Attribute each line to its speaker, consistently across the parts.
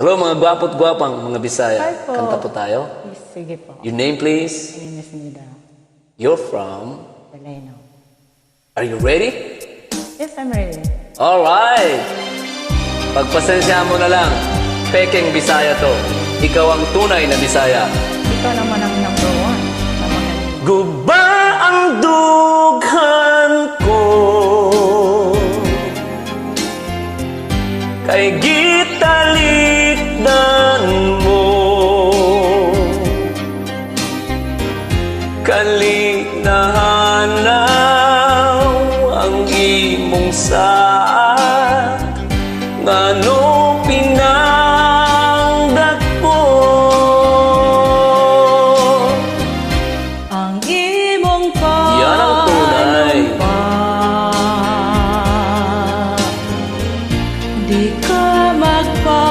Speaker 1: Hello mga gwapo't gwapang mga Bisaya.
Speaker 2: Hi po.
Speaker 1: Kanta po tayo.
Speaker 2: Sige po.
Speaker 1: Your name please.
Speaker 2: My name is Nida
Speaker 1: You're from?
Speaker 2: Delano.
Speaker 1: Are you ready?
Speaker 2: Yes, I'm ready.
Speaker 1: Alright! Pagpasensya mo na lang. Peking Bisaya to. Ikaw ang tunay na Bisaya.
Speaker 2: Ikaw naman ang number one na magaling.
Speaker 1: Guba ang dughan ko kay gitalikdan mo kalinahanaw ang imong saad ngano pinangdat mo
Speaker 2: Ang imong
Speaker 1: yan ang tunay.
Speaker 2: Di ka magpalayo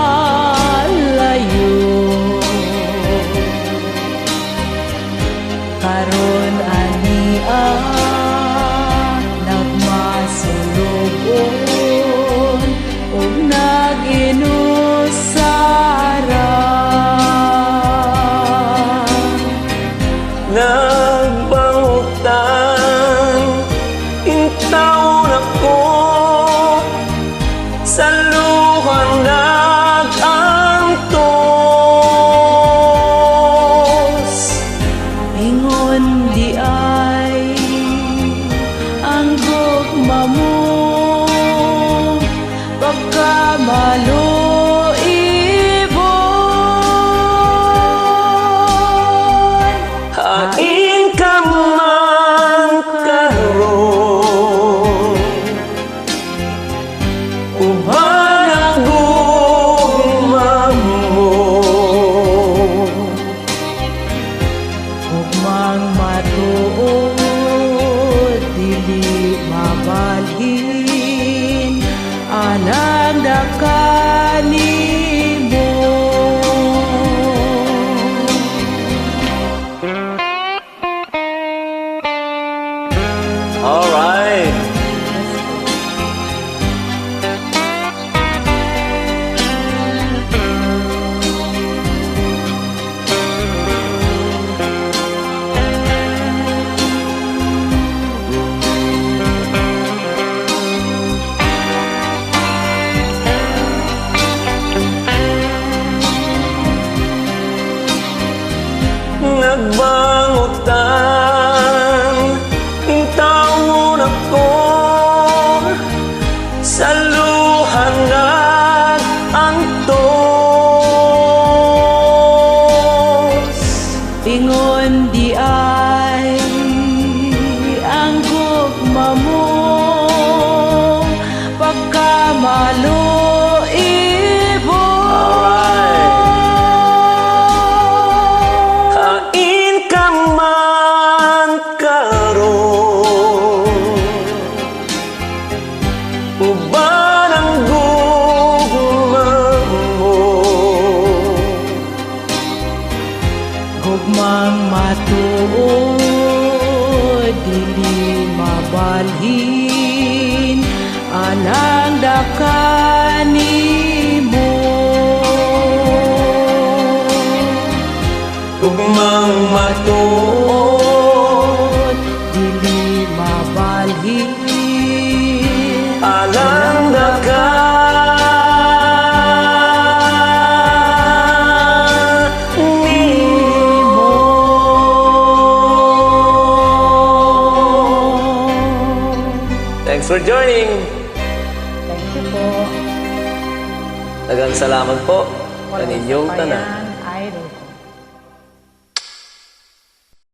Speaker 2: karon ania nagmasulugon ug naginusara
Speaker 1: Nagbangutan intaw na ko sa luhang nag-antos
Speaker 2: ingon di ay ang gugma mo pagkamaluibon
Speaker 1: hain ka man karon uban ang gugma mo
Speaker 2: ugmang matuod dili mabalhin anang nakanimo
Speaker 1: Alright. Nagbangutan intaw na ko sa luhan nag-antos
Speaker 2: ingon di ay ang gugma mo pagkamaluibon
Speaker 1: hain ka man karon uban ang gugma mo
Speaker 2: gugmang matuod dili mabalhin anang dakanimo
Speaker 1: ugmang matuod
Speaker 2: dili mabalhin
Speaker 1: alang
Speaker 2: mo
Speaker 1: Thanks for joining.
Speaker 2: Thank you po.
Speaker 1: Daghang salamat po
Speaker 2: Walang
Speaker 1: kaninyong tanan.
Speaker 2: sapayan, idol.